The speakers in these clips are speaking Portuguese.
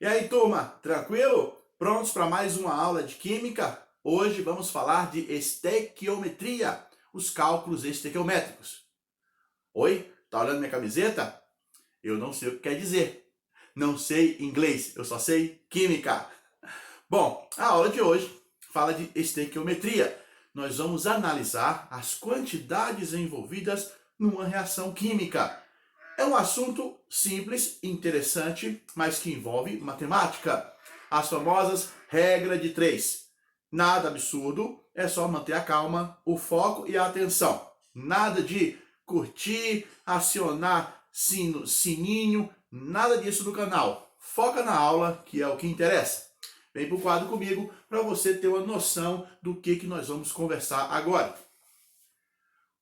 E aí, turma, tranquilo? Prontos para mais uma aula de Química? Hoje vamos falar de estequiometria, os cálculos estequiométricos. Oi? Tá olhando minha camiseta? Eu não sei o que quer dizer. Não sei inglês, eu só sei Química. Bom, a aula de hoje fala de estequiometria. Nós vamos analisar as quantidades envolvidas numa reação química. É um assunto simples, interessante, mas que envolve matemática. As famosas regras de 3. Nada absurdo, é só manter a calma, o foco e a atenção. Nada de curtir, acionar sininho, nada disso no canal. Foca na aula, que é o que interessa. Vem para o quadro comigo para você ter uma noção do que nós vamos conversar agora.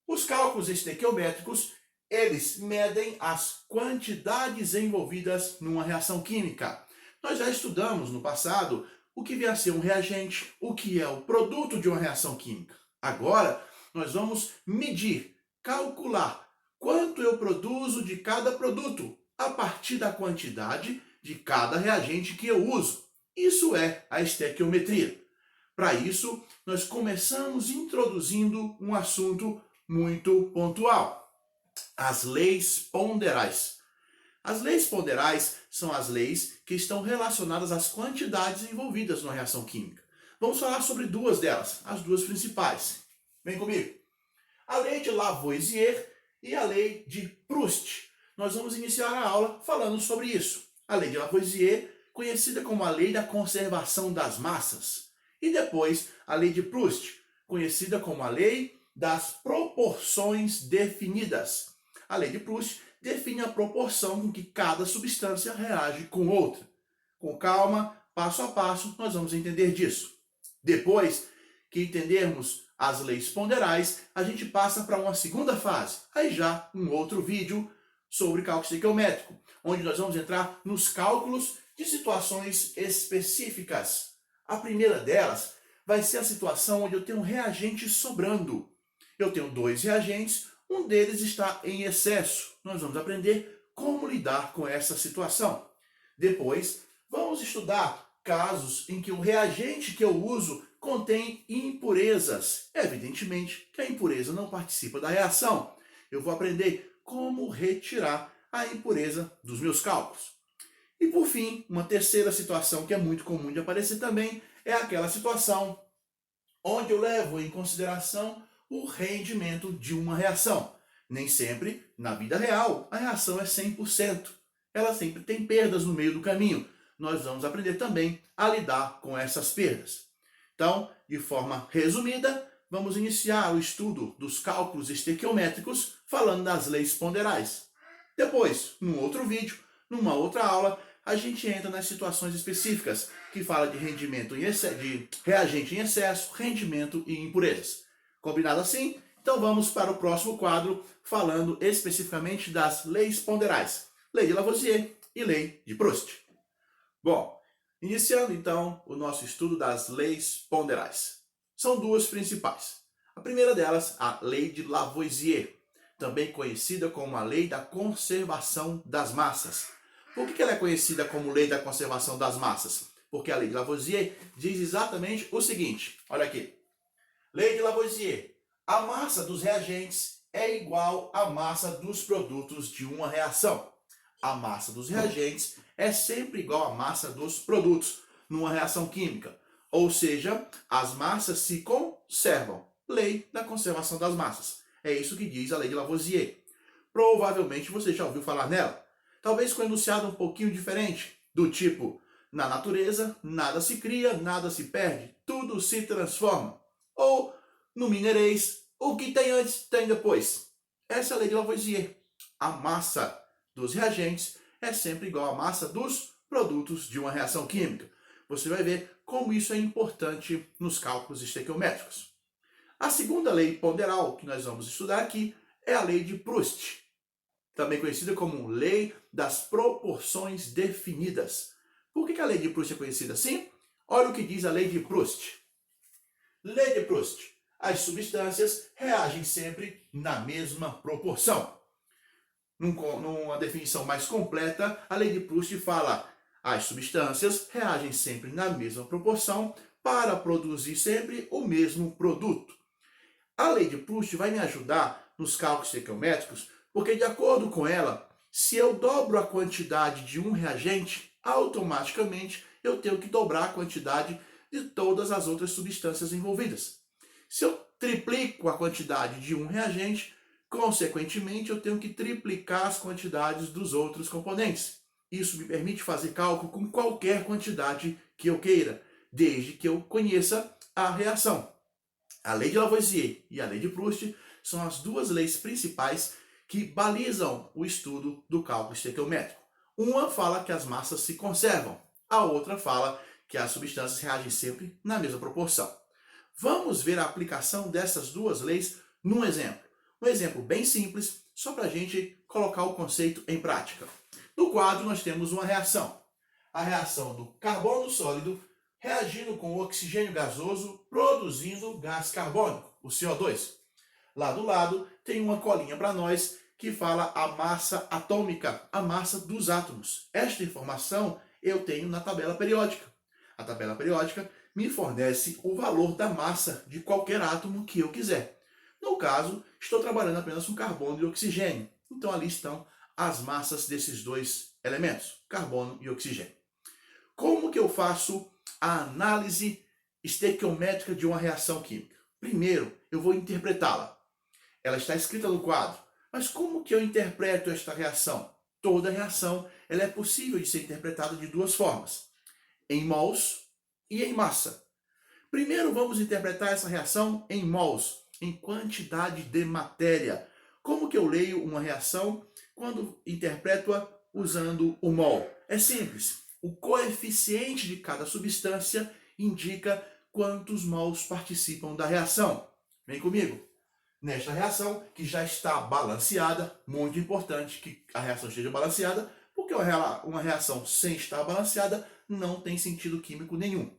Os cálculos estequiométricos, eles medem as quantidades envolvidas numa reação química. Nós já estudamos no passado o que vem a ser um reagente, o que é o produto de uma reação química. Agora, nós vamos medir, calcular quanto eu produzo de cada produto a partir da quantidade de cada reagente que eu uso. Isso é a estequiometria. Para isso, nós começamos introduzindo um assunto muito pontual: as leis ponderais. As leis ponderais são as leis que estão relacionadas às quantidades envolvidas numa reação química. Vamos falar sobre duas delas, as duas principais. Vem comigo. A lei de Lavoisier e a lei de Proust. Nós vamos iniciar a aula falando sobre isso. A lei de Lavoisier, conhecida como a lei da conservação das massas. E depois a lei de Proust, conhecida como a lei das proporções definidas. A lei de Proust define a proporção com que cada substância reage com outra. Com calma, passo a passo, nós vamos entender disso. Depois que entendermos as leis ponderais, a gente passa para uma segunda fase. Aí já um outro vídeo sobre cálculo estequiométrico, onde nós vamos entrar nos cálculos de situações específicas. A primeira delas vai ser a situação onde eu tenho um reagente sobrando. Eu tenho dois reagentes, um deles está em excesso. Nós vamos aprender como lidar com essa situação. Depois, vamos estudar casos em que o reagente que eu uso contém impurezas. Evidentemente que a impureza não participa da reação. Eu vou aprender como retirar a impureza dos meus cálculos. E por fim, uma terceira situação que é muito comum de aparecer também é aquela situação onde eu levo em consideração o rendimento de uma reação. Nem sempre, na vida real, a reação é 100%. Ela sempre tem perdas no meio do caminho. Nós vamos aprender também a lidar com essas perdas. Então, de forma resumida, vamos iniciar o estudo dos cálculos estequiométricos falando das leis ponderais. Depois, num outro vídeo, numa outra aula, a gente entra nas situações específicas, que fala de rendimento de reagente em excesso, rendimento e impurezas. Combinado assim? Então vamos para o próximo quadro, falando especificamente das leis ponderais. Lei de Lavoisier e lei de Proust. Bom, iniciando então o nosso estudo das leis ponderais. São duas principais. A primeira delas, a lei de Lavoisier, também conhecida como a lei da conservação das massas. Por que ela é conhecida como lei da conservação das massas? Porque a lei de Lavoisier diz exatamente o seguinte, olha aqui. Lei de Lavoisier. A massa dos reagentes é igual à massa dos produtos de uma reação. A massa dos reagentes é sempre igual à massa dos produtos numa reação química. Ou seja, as massas se conservam. Lei da conservação das massas. É isso que diz a lei de Lavoisier. Provavelmente você já ouviu falar nela. Talvez com um enunciado um pouquinho diferente, do tipo: na natureza, nada se cria, nada se perde, tudo se transforma. Ou, no mineirês, o que tem antes, tem depois. Essa é a lei de Lavoisier. A massa dos reagentes é sempre igual à massa dos produtos de uma reação química. Você vai ver como isso é importante nos cálculos estequiométricos. A segunda lei ponderal que nós vamos estudar aqui é a lei de Proust, também conhecida como lei das proporções definidas. Por que a lei de Proust é conhecida assim? Olha o que diz a lei de Proust. Lei de Proust. As substâncias reagem sempre na mesma proporção. Numa definição mais completa, a lei de Proust fala: As substâncias reagem sempre na mesma proporção para produzir sempre o mesmo produto. A lei de Proust vai me ajudar nos cálculos estequiométricos, porque de acordo com ela, se eu dobro a quantidade de um reagente, automaticamente eu tenho que dobrar a quantidade de todas as outras substâncias envolvidas. Se eu triplico a quantidade de um reagente, consequentemente eu tenho que triplicar as quantidades dos outros componentes. Isso me permite fazer cálculo com qualquer quantidade que eu queira, desde que eu conheça a reação. A lei de Lavoisier e a lei de Proust são as duas leis principais que balizam o estudo do cálculo estequiométrico. Uma fala que as massas se conservam, a outra fala que as substâncias reagem sempre na mesma proporção. Vamos ver a aplicação dessas duas leis num exemplo. Um exemplo bem simples, só para a gente colocar o conceito em prática. No quadro nós temos uma reação. A reação do carbono sólido reagindo com o oxigênio gasoso, produzindo gás carbônico, o CO2. Lá do lado tem uma colinha para nós que fala a massa atômica, a massa dos átomos. Esta informação eu tenho na tabela periódica. A tabela periódica me fornece o valor da massa de qualquer átomo que eu quiser. No caso, estou trabalhando apenas com carbono e oxigênio. Então ali estão as massas desses dois elementos, carbono e oxigênio. Como que eu faço a análise estequiométrica de uma reação química? Primeiro, eu vou interpretá-la. Ela está escrita no quadro. Mas como que eu interpreto esta reação? Toda reação ela é possível de ser interpretada de duas formas. Em mols e em massa. Primeiro vamos interpretar essa reação em mols, em quantidade de matéria. Como que eu leio uma reação quando interpreto-a usando o mol? É simples. O coeficiente de cada substância indica quantos mols participam da reação. Vem comigo. Nesta reação, que já está balanceada, muito importante que a reação esteja balanceada, porque uma reação sem estar balanceada não tem sentido químico nenhum.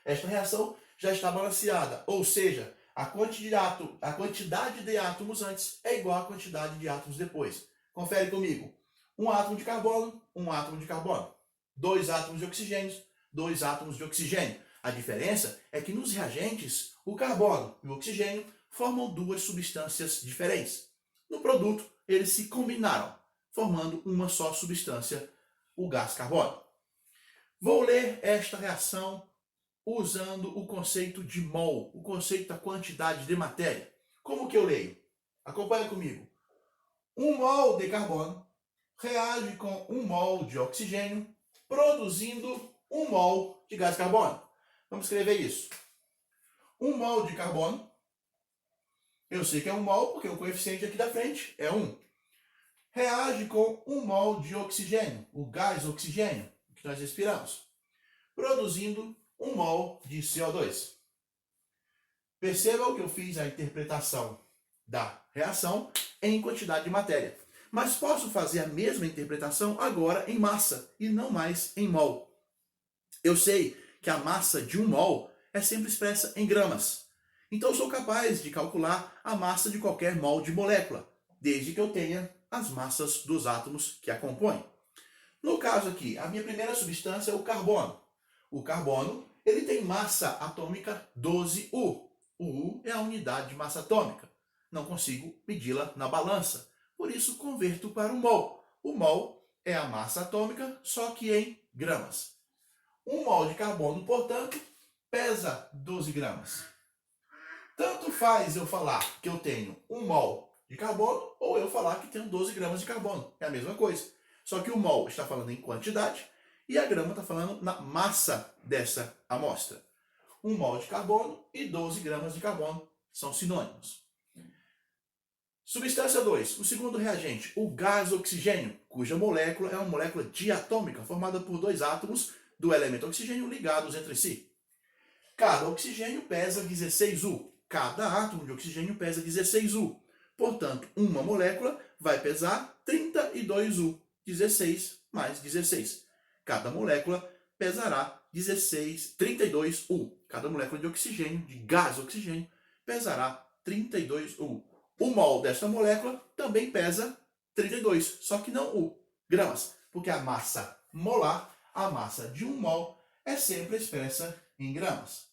Esta reação já está balanceada, ou seja, a quantidade de átomos antes é igual à quantidade de átomos depois. Confere comigo. Um átomo de carbono, um átomo de carbono. 2 átomos de oxigênio, 2 átomos de oxigênio. A diferença é que nos reagentes, o carbono e o oxigênio formam duas substâncias diferentes. No produto, eles se combinaram, formando uma só substância, o gás carbônico. Vou ler esta reação usando o conceito de mol, o conceito da quantidade de matéria. Como que eu leio? Acompanha comigo. 1 mol de carbono reage com 1 mol de oxigênio, produzindo 1 mol de gás carbônico. Vamos escrever isso. 1 mol de carbono, eu sei que é 1 mol porque o coeficiente aqui da frente é 1. Reage com 1 mol de oxigênio, o gás oxigênio, que nós respiramos, produzindo 1 mol de CO2. Percebam que eu fiz a interpretação da reação em quantidade de matéria. Mas posso fazer a mesma interpretação agora em massa e não mais em mol. Eu sei que a massa de 1 mol é sempre expressa em gramas. Então eu sou capaz de calcular a massa de qualquer mol de molécula, desde que eu tenha as massas dos átomos que a compõem. No caso aqui, a minha primeira substância é o carbono. O carbono ele tem massa atômica 12U. O U é a unidade de massa atômica. Não consigo medi-la na balança. Por isso, converto para o mol. O mol é a massa atômica, só que em gramas. 1 mol de carbono, portanto, pesa 12 gramas. Tanto faz eu falar que eu tenho 1 mol de carbono ou eu falar que tenho 12 gramas de carbono. É a mesma coisa. Só que o mol está falando em quantidade e a grama está falando na massa dessa amostra. 1 mol de carbono e 12 gramas de carbono são sinônimos. Substância 2, o segundo reagente, o gás oxigênio, cuja molécula é uma molécula diatômica formada por 2 átomos do elemento oxigênio ligados entre si. Cada oxigênio pesa 16U, cada átomo de oxigênio pesa 16U. Portanto, uma molécula vai pesar 32U, 16 mais 16. Cada molécula pesará 32U. Cada molécula de oxigênio, de gás oxigênio, pesará 32U. O mol desta molécula também pesa 32, só que não U, gramas, porque a massa molar, a massa de 1 mol é sempre expressa em gramas.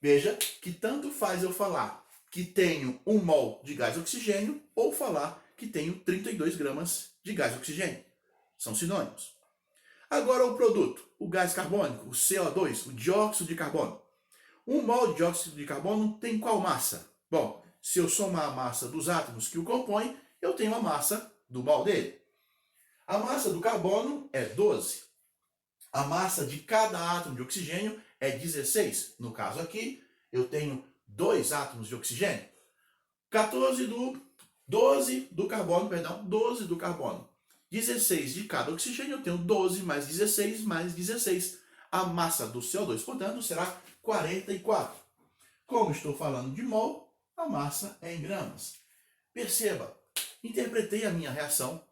Veja que tanto faz eu falar que tenho 1 mol de gás oxigênio ou falar que tenho 32 gramas de gás oxigênio. São sinônimos. Agora o produto, o gás carbônico, o CO2, o dióxido de carbono. 1 mol de dióxido de carbono tem qual massa? Bom, se eu somar a massa dos átomos que o compõem, eu tenho a massa do mol dele. A massa do carbono é 12. A massa de cada átomo de oxigênio é 16. No caso aqui, eu tenho 2 átomos de oxigênio. 12 do carbono. 16 de cada oxigênio, eu tenho 12 mais 16 mais 16. A massa do CO2, portanto, será 44. Como estou falando de mol, a massa é em gramas. Perceba, interpretei a minha reação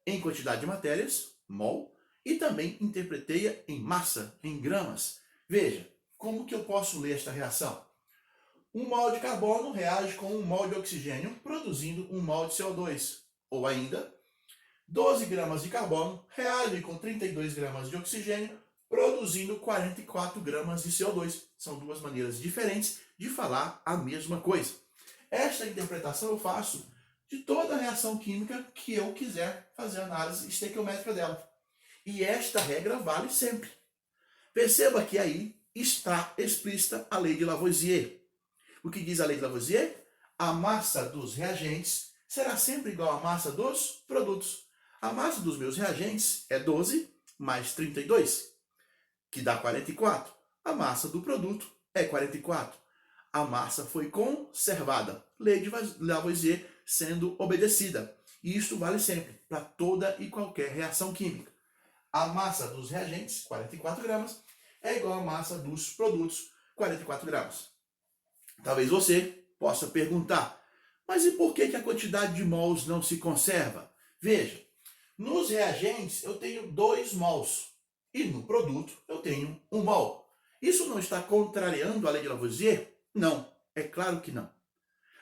em quantidade de matérias, mol, e também interpretei-a em massa, em gramas. Veja, como que eu posso ler esta reação? 1 mol de carbono reage com 1 mol de oxigênio, produzindo 1 mol de CO2. Ou ainda, 12 gramas de carbono reagem com 32 gramas de oxigênio, produzindo 44 gramas de CO2. São duas maneiras diferentes de falar a mesma coisa. Esta interpretação eu faço de toda a reação química que eu quiser fazer a análise estequiométrica dela. E esta regra vale sempre. Perceba que aí está explícita a lei de Lavoisier. O que diz a lei de Lavoisier? A massa dos reagentes será sempre igual à massa dos produtos. A massa dos meus reagentes é 12 mais 32, que dá 44. A massa do produto é 44. A massa foi conservada. Lei de Lavoisier sendo obedecida. E isto vale sempre, para toda e qualquer reação química. A massa dos reagentes, 44 gramas, é igual à massa dos produtos, 44 gramas. Talvez você possa perguntar, mas e por que a quantidade de mols não se conserva? Veja, nos reagentes eu tenho 2 mols e no produto eu tenho 1 mol. Isso não está contrariando a lei de Lavoisier? Não, é claro que não.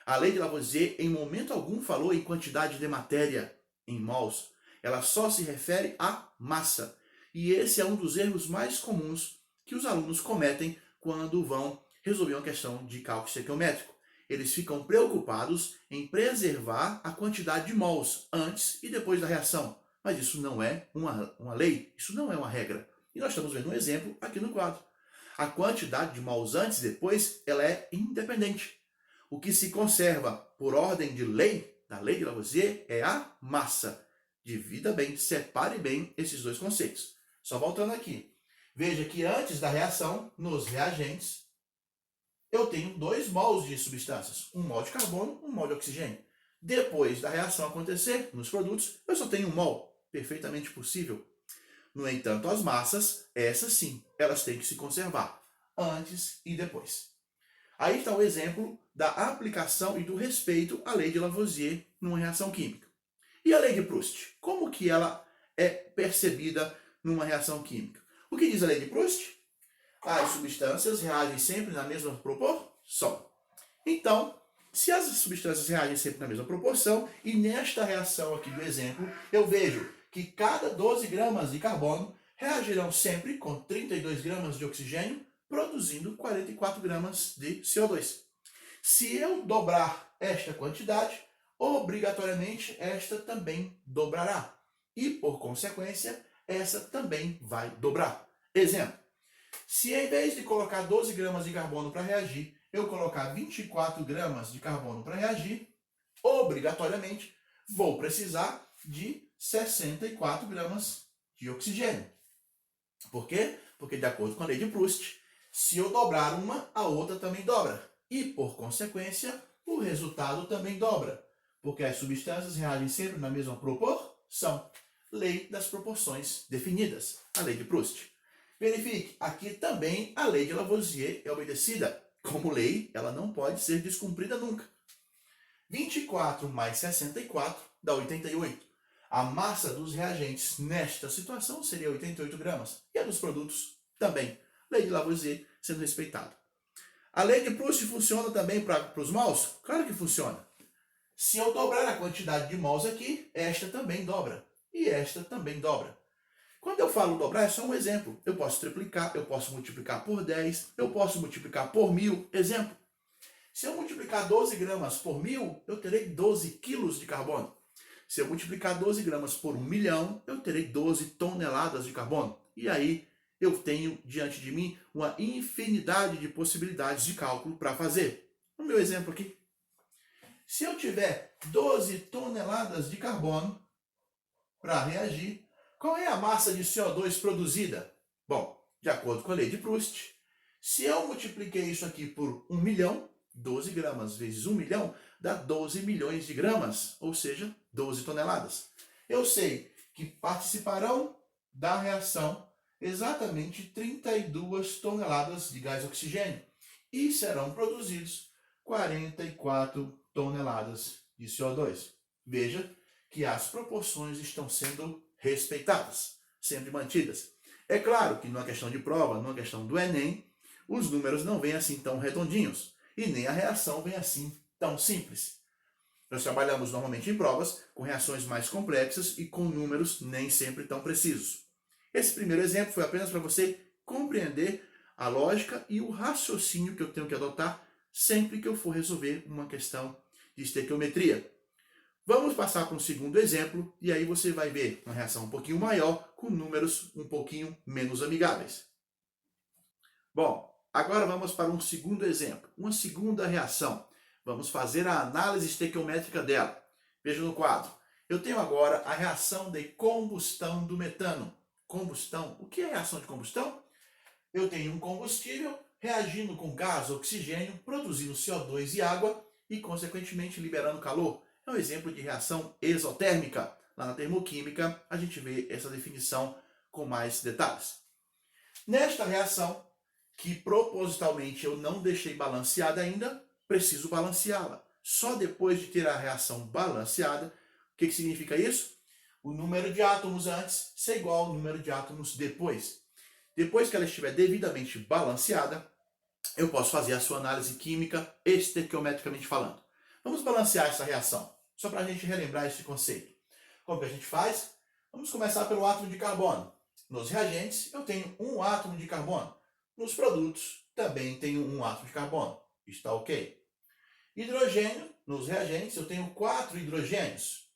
A lei de Lavoisier em momento algum falou em quantidade de matéria em mols. Ela só se refere à massa. E esse é um dos erros mais comuns que os alunos cometem quando vão resolver uma questão de cálculo estequiométrico. Eles ficam preocupados em preservar a quantidade de mols antes e depois da reação. Mas isso não é uma lei, isso não é uma regra. E nós estamos vendo um exemplo aqui no quadro. A quantidade de mols antes e depois ela é independente. O que se conserva por ordem de lei, da lei de Lavoisier, é a massa. Divida bem, separe bem esses dois conceitos. Só voltando aqui. Veja que antes da reação, nos reagentes, eu tenho 2 mols de substâncias. 1 mol de carbono, 1 mol de oxigênio. Depois da reação acontecer, nos produtos, eu só tenho 1 mol. Perfeitamente possível. No entanto, as massas, essas sim, elas têm que se conservar. Antes e depois. Aí está o exemplo da aplicação e do respeito à lei de Lavoisier numa reação química. E a lei de Proust? Como que ela é percebida numa reação química? O que diz a lei de Proust? As substâncias reagem sempre na mesma proporção. Então, se as substâncias reagem sempre na mesma proporção, e nesta reação aqui do exemplo, eu vejo que cada 12 gramas de carbono reagirão sempre com 32 gramas de oxigênio, produzindo 44 gramas de CO2. Se eu dobrar esta quantidade, obrigatoriamente esta também dobrará. E, por consequência, essa também vai dobrar. Exemplo, se em vez de colocar 12 gramas de carbono para reagir, eu colocar 24 gramas de carbono para reagir, obrigatoriamente vou precisar de 64 gramas de oxigênio. Por quê? Porque, de acordo com a lei de Proust, se eu dobrar uma, a outra também dobra. E, por consequência, o resultado também dobra. Porque as substâncias reagem sempre na mesma proporção. Lei das proporções definidas, a lei de Proust. Verifique, aqui também a lei de Lavoisier é obedecida. Como lei, ela não pode ser descumprida nunca. 24 mais 64 dá 88. A massa dos reagentes nesta situação seria 88 gramas. E a dos produtos também. Lei de Lavoisier sendo respeitada. A lei de Proust funciona também para os mols? Claro que funciona. Se eu dobrar a quantidade de mols aqui, esta também dobra. E esta também dobra. Quando eu falo dobrar, é só um exemplo. Eu posso triplicar, eu posso multiplicar por 10, eu posso multiplicar por 1000. Exemplo. Se eu multiplicar 12 gramas por 1000, eu terei 12 quilos de carbono. Se eu multiplicar 12 gramas por 1.000.000, eu terei 12 toneladas de carbono. E aí eu tenho diante de mim uma infinidade de possibilidades de cálculo para fazer. O meu exemplo aqui. Se eu tiver 12 toneladas de carbono para reagir, qual é a massa de CO2 produzida? Bom, de acordo com a lei de Proust, se eu multipliquei isso aqui por 1.000.000, 12 gramas vezes 1.000.000 dá 12 milhões de gramas, ou seja, 12 toneladas. Eu sei que participarão da reação exatamente 32 toneladas de gás oxigênio e serão produzidos 44 toneladas de CO2. Veja que as proporções estão sendo respeitadas, sempre mantidas. É claro que numa questão de prova, numa questão do Enem, os números não vêm assim tão redondinhos e nem a reação vem assim tão simples. Nós trabalhamos normalmente em provas com reações mais complexas e com números nem sempre tão precisos. Esse primeiro exemplo foi apenas para você compreender a lógica e o raciocínio que eu tenho que adotar sempre que eu for resolver uma questão de estequiometria. Vamos passar para um segundo exemplo e aí você vai ver uma reação um pouquinho maior com números um pouquinho menos amigáveis. Bom, agora vamos para um segundo exemplo, uma segunda reação. Vamos fazer a análise estequiométrica dela. Veja no quadro. Eu tenho agora a reação de combustão do metano. Combustão. O que é reação de combustão? Eu tenho um combustível reagindo com gás, oxigênio, produzindo CO2 e água e, consequentemente, liberando calor. É um exemplo de reação exotérmica. Lá na termoquímica, a gente vê essa definição com mais detalhes. Nesta reação, que propositalmente eu não deixei balanceada ainda, preciso balanceá-la. Só depois de ter a reação balanceada, o que significa isso? O número de átomos antes ser igual ao número de átomos depois. Depois que ela estiver devidamente balanceada, eu posso fazer a sua análise química estequiometricamente falando. Vamos balancear essa reação, só para a gente relembrar esse conceito. Como que a gente faz? Vamos começar pelo átomo de carbono. Nos reagentes, eu tenho um átomo de carbono. Nos produtos, também tenho um átomo de carbono. Está ok? Hidrogênio, nos reagentes, eu tenho 4 hidrogênios.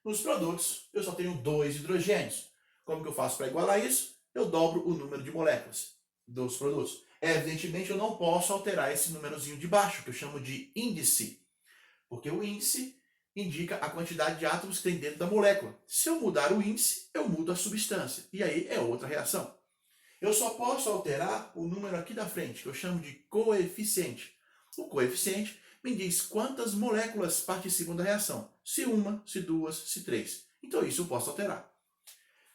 Nos produtos, eu só tenho 2 hidrogênios. Como que eu faço para igualar isso? Eu dobro o número de moléculas dos produtos. Evidentemente, eu não posso alterar esse númerozinho de baixo, que eu chamo de índice. Porque o índice indica a quantidade de átomos que tem dentro da molécula. Se eu mudar o índice, eu mudo a substância. E aí é outra reação. Eu só posso alterar o número aqui da frente, que eu chamo de coeficiente. O coeficiente me diz quantas moléculas participam da reação. Se uma, se duas, se três. Então isso eu posso alterar.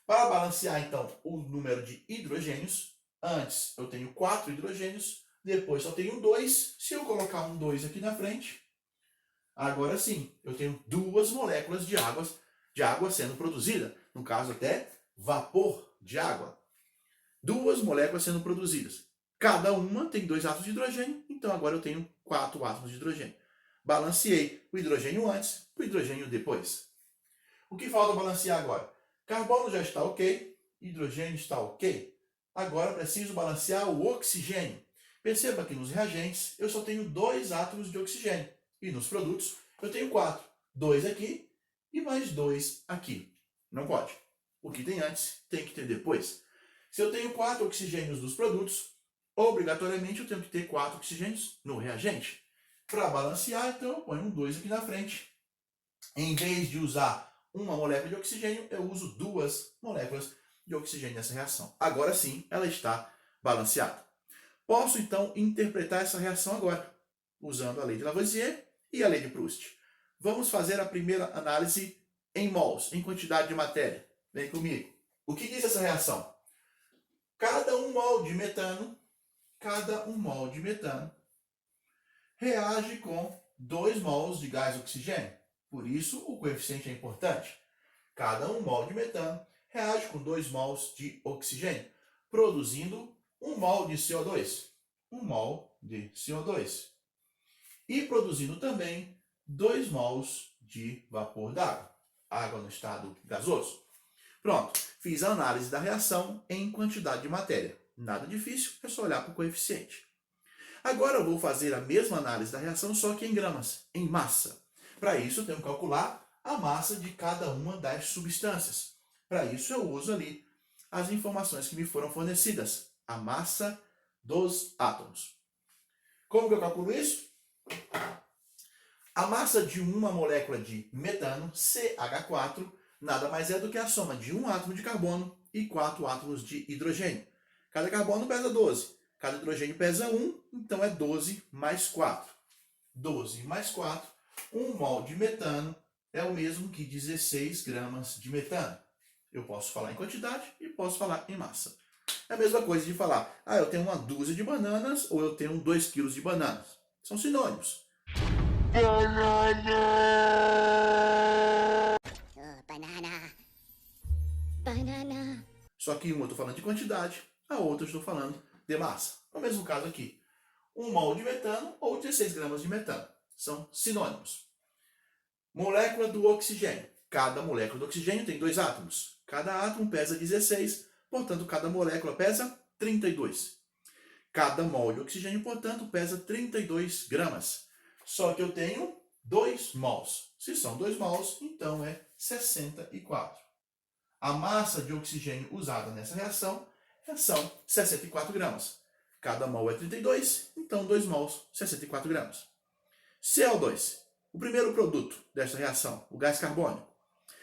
Para balancear então o número de hidrogênios, antes eu tenho 4 hidrogênios, depois só tenho 2. Se eu colocar um 2 aqui na frente, agora sim, eu tenho 2 moléculas de água sendo produzida. No caso até vapor de água. 2 moléculas sendo produzidas. Cada uma tem 2 átomos de hidrogênio, então agora eu tenho 4 átomos de hidrogênio. Balanceei o hidrogênio antes, o hidrogênio depois. O que falta balancear agora? Carbono já está ok, hidrogênio está ok. Agora preciso balancear o oxigênio. Perceba que nos reagentes eu só tenho 2 átomos de oxigênio. E nos produtos eu tenho 4. 2 aqui e mais 2 aqui. Não pode. O que tem antes tem que ter depois. Se eu tenho 4 oxigênios nos produtos, obrigatoriamente eu tenho que ter 4 oxigênios no reagente. Para balancear, então, eu ponho um 2 aqui na frente. Em vez de usar uma molécula de oxigênio, eu uso 2 moléculas de oxigênio nessa reação. Agora sim, ela está balanceada. Posso, então, interpretar essa reação agora, usando a lei de Lavoisier e a lei de Proust. Vamos fazer a primeira análise em mols, em quantidade de matéria. Vem comigo. O que diz essa reação? Cada 1 mol de metano, reage com 2 mols de gás oxigênio. Por isso, o coeficiente é importante. Cada 1 mol de metano reage com 2 mols de oxigênio, produzindo 1 mol de CO2. 1 mol de CO2. E produzindo também 2 mols de vapor d'água. Água no estado gasoso. Pronto. Fiz a análise da reação em quantidade de matéria. Nada difícil, é só olhar para o coeficiente. Agora eu vou fazer a mesma análise da reação, só que em gramas, em massa. Para isso eu tenho que calcular a massa de cada uma das substâncias. Para isso eu uso ali as informações que me foram fornecidas. A massa dos átomos. Como que eu calculo isso? A massa de uma molécula de metano, CH4, nada mais é do que a soma de um átomo de carbono e 4 átomos de hidrogênio. Cada carbono pesa 12, cada hidrogênio pesa 1, então é 12 mais 4. 12 mais 4, 1 mol de metano é o mesmo que 16 gramas de metano. Eu posso falar em quantidade e posso falar em massa. É a mesma coisa de falar, eu tenho uma dúzia de bananas ou eu tenho 2 quilos de bananas. São sinônimos. Banana. Banana. Só que uma eu estou falando de quantidade, a outra eu estou falando de massa. No mesmo caso aqui, 1 mol de metano ou 16 gramas de metano. São sinônimos. Molécula do oxigênio. Cada molécula do oxigênio tem 2 átomos. Cada átomo pesa 16, portanto, cada molécula pesa 32. Cada mol de oxigênio, portanto, pesa 32 gramas. Só que eu tenho 2 mols. Se são 2 mols, então é 64. A massa de oxigênio usada nessa reação são 64 gramas. Cada mol é 32, então 2 mols, 64 gramas. CO2, o primeiro produto desta reação, o gás carbônico.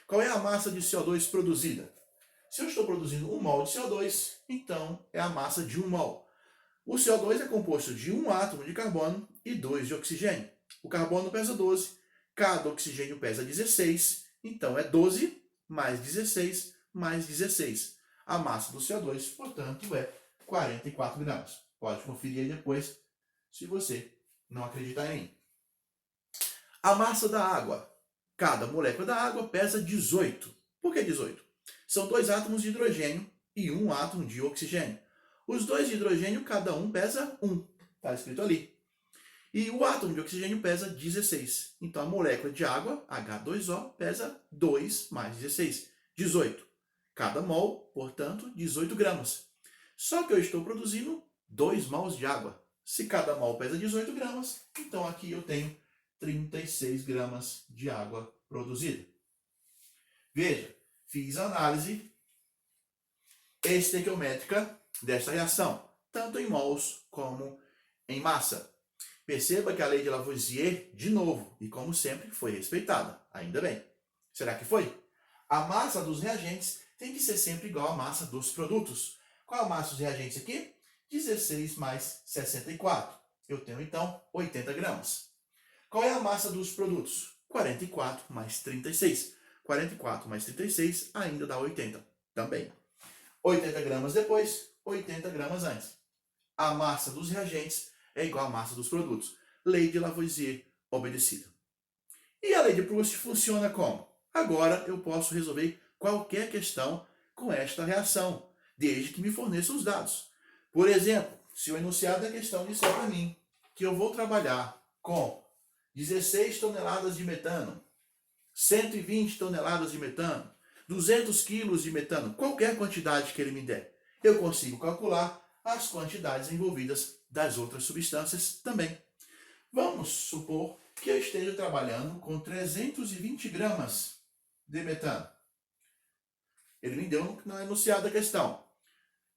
Qual é a massa de CO2 produzida? Se eu estou produzindo 1 mol de CO2, então é a massa de 1 mol. O CO2 é composto de 1 átomo de carbono e 2 de oxigênio. O carbono pesa 12, cada oxigênio pesa 16, então é 12 mais 16 mais 16. A massa do CO2, portanto, é 44 gramas. Pode conferir aí depois, se você não acreditar em mim. A massa da água. Cada molécula da água pesa 18. Por que 18? São 2 átomos de hidrogênio e 1 átomo de oxigênio. Os 2 de hidrogênio, cada um pesa 1. Está escrito ali. E o átomo de oxigênio pesa 16. Então a molécula de água, H2O, pesa 2 mais 16, 18. Cada mol, portanto, 18 gramas. Só que eu estou produzindo 2 mols de água. Se cada mol pesa 18 gramas, então aqui eu tenho 36 gramas de água produzida. Veja, fiz a análise estequiométrica desta reação, tanto em mols como em massa. Perceba que a lei de Lavoisier, de novo, e como sempre, foi respeitada. Ainda bem. Será que foi? A massa dos reagentes tem que ser sempre igual à massa dos produtos. Qual a massa dos reagentes aqui? 16 mais 64. Eu tenho, então, 80 gramas. Qual é a massa dos produtos? 44 mais 36. 44 mais 36 ainda dá 80 também. 80 gramas depois, 80 gramas antes. A massa dos reagentes é igual à massa dos produtos. Lei de Lavoisier obedecida. E a lei de Proust funciona como? Agora eu posso resolver qualquer questão com esta reação, desde que me forneça os dados. Por exemplo, se o enunciado da questão disser para mim que eu vou trabalhar com 16 toneladas de metano, 120 toneladas de metano, 200 quilos de metano, qualquer quantidade que ele me der, eu consigo calcular as quantidades envolvidas das outras substâncias também. Vamos supor que eu esteja trabalhando com 320 gramas de metano. Ele me deu no enunciado da questão.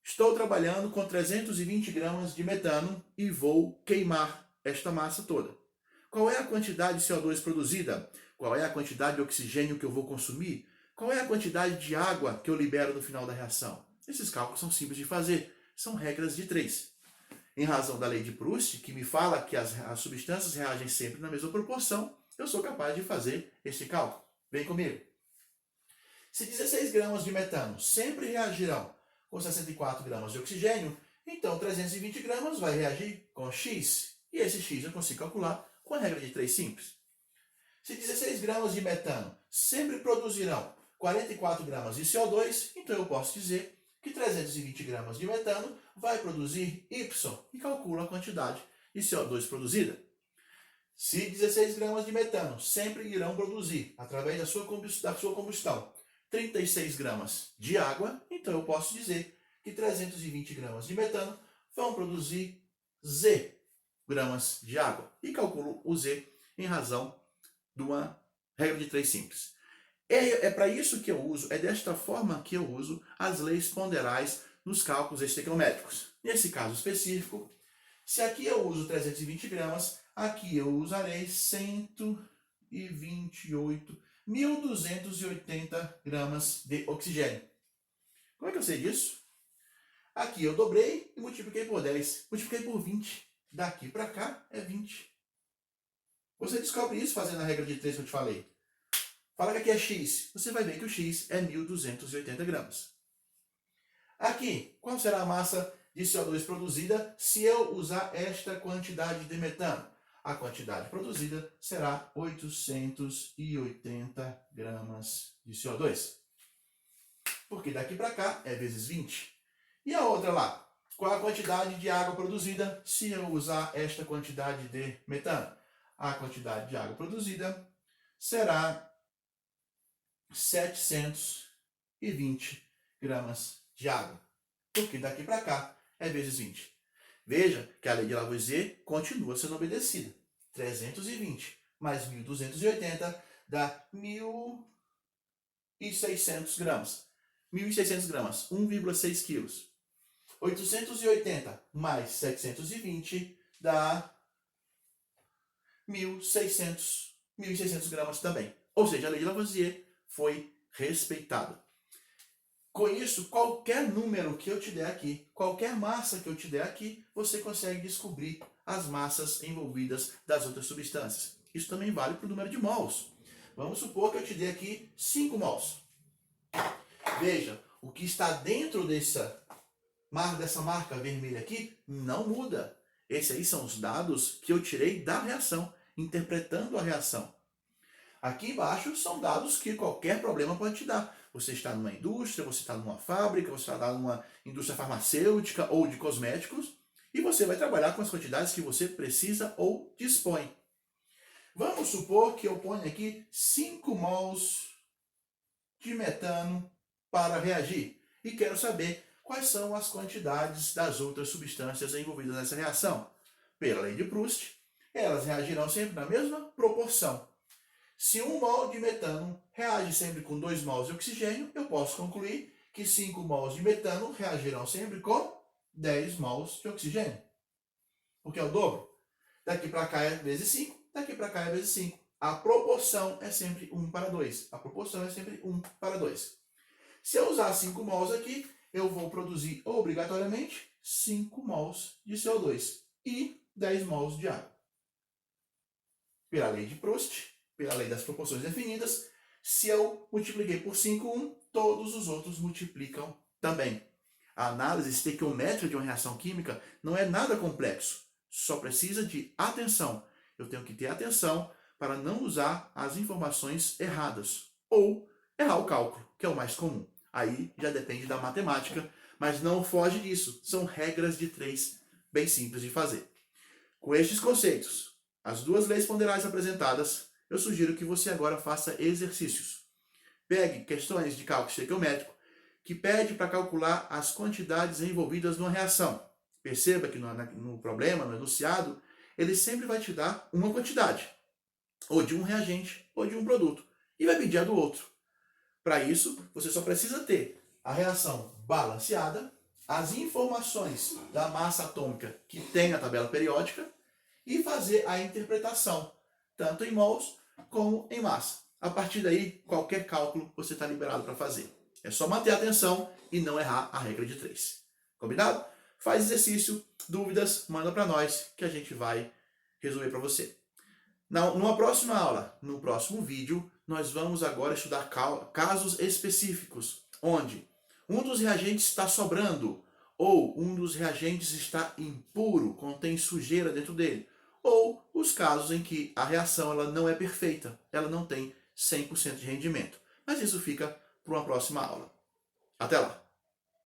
Estou trabalhando com 320 gramas de metano e vou queimar esta massa toda. Qual é a quantidade de CO2 produzida? Qual é a quantidade de oxigênio que eu vou consumir? Qual é a quantidade de água que eu libero no final da reação? Esses cálculos são simples de fazer. São regras de 3. Em razão da lei de Proust, que me fala que as substâncias reagem sempre na mesma proporção, eu sou capaz de fazer este cálculo. Vem comigo. Se 16 gramas de metano sempre reagirão com 64 gramas de oxigênio, então 320 gramas vai reagir com X. E esse X eu consigo calcular com a regra de 3 simples. Se 16 gramas de metano sempre produzirão 44 gramas de CO2, então eu posso dizer que 320 gramas de metano vai produzir Y e calculo a quantidade de CO2 produzida. Se 16 gramas de metano sempre irão produzir, através da sua combustão, 36 gramas de água, então eu posso dizer que 320 gramas de metano vão produzir Z gramas de água. E calculo o Z em razão de uma regra de 3 simples. É para isso que eu uso, é desta forma que eu uso as leis ponderais nos cálculos estequiométricos. Nesse caso específico, se aqui eu uso 320 gramas, aqui eu usarei 1.280 gramas de oxigênio. Como é que eu sei disso? Aqui eu dobrei e multipliquei por 10. Multipliquei por 20. Daqui para cá é 20. Você descobre isso fazendo a regra de 3 que eu te falei. Fala que aqui é X. Você vai ver que o X é 1.280 gramas. Aqui, qual será a massa de CO2 produzida se eu usar esta quantidade de metano? A quantidade produzida será 880 gramas de CO2. Porque daqui para cá é vezes 20. E a outra lá? Qual a quantidade de água produzida se eu usar esta quantidade de metano? A quantidade de água produzida será 720 gramas de água. Porque daqui para cá é vezes 20. Veja que a lei de Lavoisier continua sendo obedecida. 320 mais 1.280 dá 1.600 gramas. 1.600 gramas, 1,6 quilos. 880 mais 720 dá 1.600 gramas também. Ou seja, a lei de Lavoisier foi respeitada. Com isso, qualquer número que eu te der aqui, qualquer massa que eu te der aqui, você consegue descobrir as massas envolvidas das outras substâncias. Isso também vale para o número de mols. Vamos supor que eu te dê aqui 5 mols. Veja, o que está dentro dessa marca vermelha aqui não muda. Esses aí são os dados que eu tirei da reação, interpretando a reação. Aqui embaixo são dados que qualquer problema pode te dar. Você está numa indústria, você está numa fábrica, você está numa indústria farmacêutica ou de cosméticos, e você vai trabalhar com as quantidades que você precisa ou dispõe. Vamos supor que eu ponha aqui 5 mols de metano para reagir, e quero saber quais são as quantidades das outras substâncias envolvidas nessa reação. Pela lei de Proust, elas reagirão sempre na mesma proporção. Se 1 mol de metano reage sempre com 2 mols de oxigênio, eu posso concluir que 5 mols de metano reagirão sempre com 10 mols de oxigênio. Porque é o dobro. Daqui para cá é vezes 5, daqui para cá é vezes 5. A proporção é sempre 1 para 2. A proporção é sempre 1 para 2. Se eu usar 5 mols aqui, eu vou produzir obrigatoriamente 5 mols de CO2 e 10 mols de água. Pela lei de Proust, pela lei das proporções definidas, se eu multipliquei por 5, todos os outros multiplicam também. A análise estequiométrica de uma reação química não é nada complexo, só precisa de atenção. Eu tenho que ter atenção para não usar as informações erradas ou errar o cálculo, que é o mais comum. Aí já depende da matemática, mas não foge disso. São regras de 3 bem simples de fazer. Com estes conceitos, as 2 leis ponderais apresentadas, eu sugiro que você agora faça exercícios. Pegue questões de cálculo estequiométrico que pede para calcular as quantidades envolvidas numa reação. Perceba que no problema, no enunciado, ele sempre vai te dar uma quantidade, ou de um reagente, ou de um produto, e vai pedir a do outro. Para isso, você só precisa ter a reação balanceada, as informações da massa atômica que tem na tabela periódica e fazer a interpretação, tanto em mols como em massa. A partir daí, qualquer cálculo você está liberado para fazer. É só manter a atenção e não errar a regra de 3. Combinado? Faz exercício, dúvidas, manda para nós que a gente vai resolver para você. Numa próxima aula, no próximo vídeo, nós vamos agora estudar casos específicos, onde um dos reagentes está sobrando, ou um dos reagentes está impuro, contém sujeira dentro dele, ou os casos em que a reação ela não é perfeita, ela não tem 100% de rendimento. Mas isso fica para uma próxima aula. Até lá!